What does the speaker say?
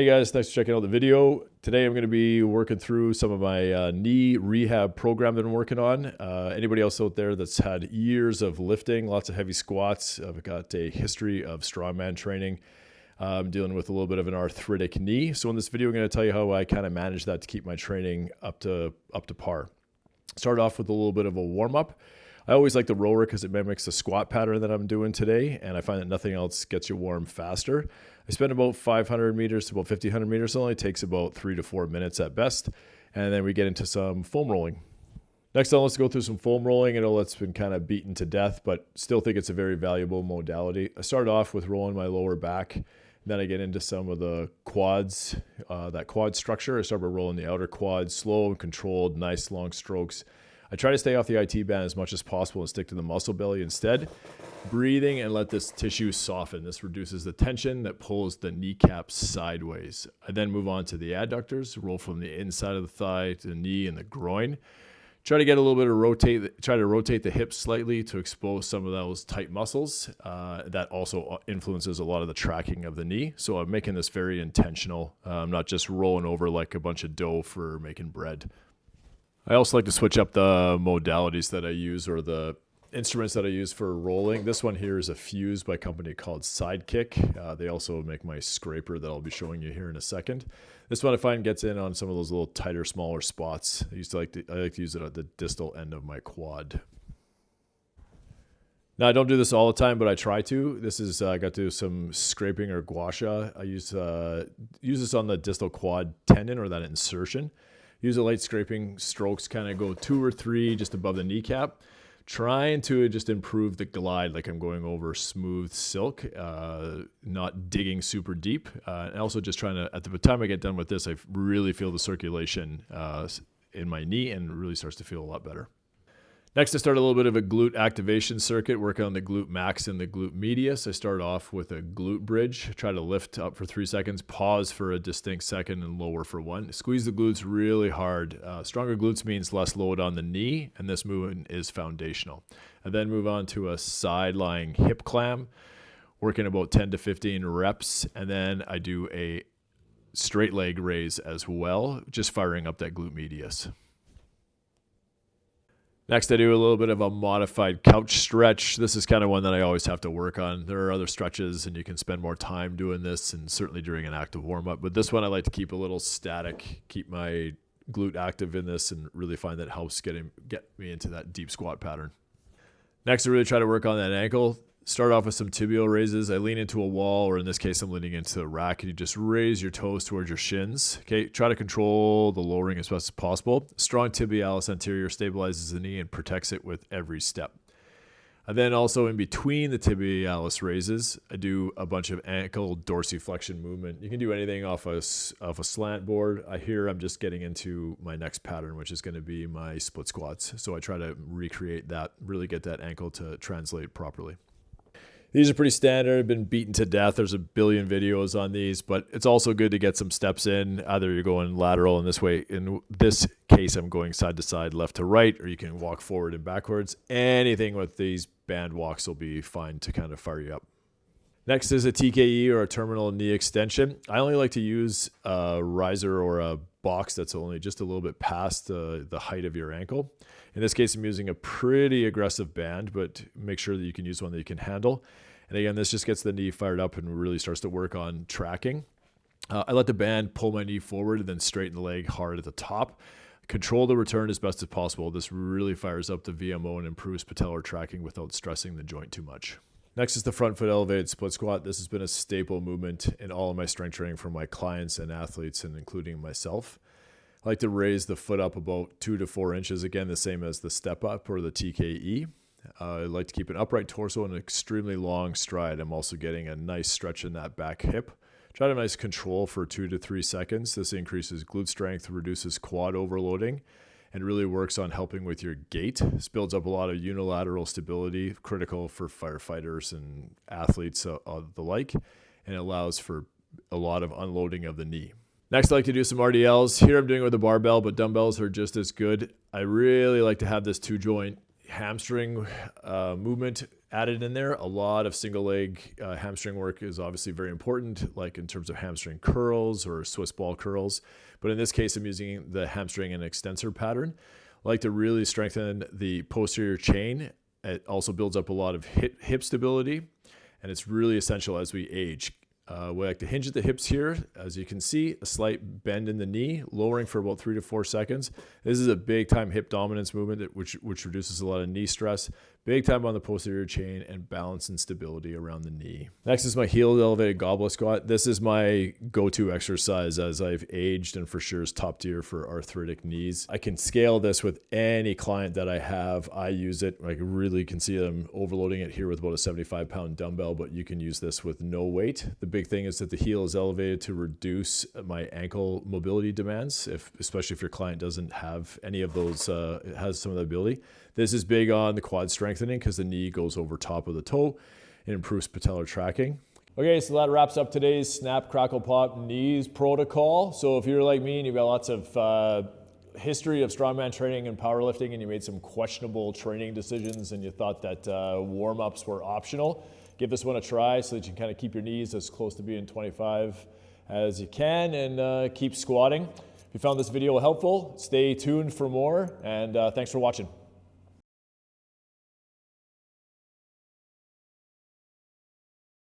Hey guys, thanks for checking out the video. Today I'm going to be working through some of my knee rehab program that I'm working on. Anybody else out there that's had years of lifting, lots of heavy squats, I've got a history of strongman training. I'm dealing with a little bit of an arthritic knee. So in this video, I'm going to tell you how I kind of manage that to keep my training up to par. Start off with a little bit of a warm-up. I always like the rower because it mimics the squat pattern that I'm doing today, and I find that nothing else gets you warm faster. I spend about 500 meters to about 1,500 meters. It only takes about 3 to 4 minutes at best, and then we get into some foam rolling. Next on, let's go through some foam rolling. I know that's been kind of beaten to death, but still think it's a very valuable modality. I start off with rolling my lower back, and then I get into some of the quads, that quad structure. I start by rolling the outer quad, slow and controlled, nice long strokes. I try to stay off the IT band as much as possible and stick to the muscle belly instead. Breathing and let this tissue soften. This reduces the tension that pulls the kneecaps sideways. I then move on to the adductors, roll from the inside of the thigh to the knee and the groin. Try to get a little bit of try to rotate the hips slightly to expose some of those tight muscles. That also influences a lot of the tracking of the knee. So I'm making this very intentional. I'm not just rolling over like a bunch of dough for making bread. I also like to switch up the modalities that I use, or the instruments that I use for rolling. This one here is a Fuse by a company called Sidekick. They also make my scraper that I'll be showing you here in a second. This one I find gets in on some of those little tighter, smaller spots. I like to use it at the distal end of my quad. Now, I don't do this all the time, but I try to. This is I got to do some scraping or gua sha. I use this on the distal quad tendon, or that insertion. Use a light scraping strokes, kind of go 2 or 3 just above the kneecap. Trying to just improve the glide, like I'm going over smooth silk, not digging super deep. And also just trying to, at the time I get done with this, I really feel the circulation in my knee and really starts to feel a lot better. Next, I start a little bit of a glute activation circuit, working on the glute max and the glute medius. I start off with a glute bridge, try to lift up for 3 seconds, pause for a distinct second, and lower for 1. Squeeze the glutes really hard. Stronger glutes means less load on the knee, and this movement is foundational. I then move on to a side lying hip clam, working about 10 to 15 reps, and then I do a straight leg raise as well, just firing up that glute medius. Next, I do a little bit of a modified couch stretch. This is kind of one that I always have to work on. There are other stretches, and you can spend more time doing this, and certainly during an active warm-up. But this one I like to keep a little static, keep my glute active in this, and really find that helps get me into that deep squat pattern. Next, I really try to work on that ankle. Start off with some tibial raises. I lean into a wall, or in this case, I'm leaning into a rack, and you just raise your toes towards your shins. Okay, try to control the lowering as best as possible. Strong tibialis anterior stabilizes the knee and protects it with every step. And then also in between the tibialis raises, I do a bunch of ankle dorsiflexion movement. You can do anything off a slant board. I'm just getting into my next pattern, which is going to be my split squats. So I try to recreate that, really get that ankle to translate properly. These are pretty standard, been beaten to death. There's a billion videos on these, but it's also good to get some steps in. Either you're going lateral in this way. In this case, I'm going side to side, left to right, or you can walk forward and backwards. Anything with these band walks will be fine to kind of fire you up. Next is a TKE, or a terminal knee extension. I only like to use a riser or a box that's only just a little bit past the height of your ankle. In this case, I'm using a pretty aggressive band, but make sure that you can use one that you can handle. And again, this just gets the knee fired up and really starts to work on tracking. I let the band pull my knee forward and then straighten the leg hard at the top. Control the return as best as possible. This really fires up the VMO and improves patellar tracking without stressing the joint too much. Next is the front foot elevated split squat. This has been a staple movement in all of my strength training for my clients and athletes, and including myself. I like to raise the foot up about 2 to 4 inches, again, the same as the step up or the TKE. I like to keep an upright torso and an extremely long stride. I'm also getting a nice stretch in that back hip. Try to have nice control for 2 to 3 seconds. This increases glute strength, reduces quad overloading, and really works on helping with your gait. This builds up a lot of unilateral stability, critical for firefighters and athletes the like, and it allows for a lot of unloading of the knee. Next, I like to do some RDLs. Here I'm doing it with a barbell, but dumbbells are just as good. I really like to have this 2-joint hamstring movement added in there. A lot of single leg hamstring work is obviously very important, like in terms of hamstring curls or Swiss ball curls. But in this case, I'm using the hamstring and extensor pattern. I like to really strengthen the posterior chain. It also builds up a lot of hip stability, and it's really essential as we age. We like to hinge at the hips here. As you can see, a slight bend in the knee, lowering for about 3 to 4 seconds. This is a big time hip dominance movement which reduces a lot of knee stress. Big time on the posterior chain and balance and stability around the knee. Next is my heel elevated goblet squat. This is my go-to exercise as I've aged, and for sure is top tier for arthritic knees. I can scale this with any client that I have. I use it. I really can see them overloading it here with about a 75-pound dumbbell, but you can use this with no weight. The big thing is that the heel is elevated to reduce my ankle mobility demands, especially if your client doesn't have any of those, has some of the ability. This is big on the quad strengthening because the knee goes over top of the toe and improves patellar tracking. Okay, so that wraps up today's Snap, Crackle, Pop knees protocol. So if you're like me and you've got lots of history of strongman training and powerlifting, and you made some questionable training decisions and you thought that warm-ups were optional, give this one a try so that you can kind of keep your knees as close to being 25 as you can, and keep squatting. If you found this video helpful, stay tuned for more, and thanks for watching.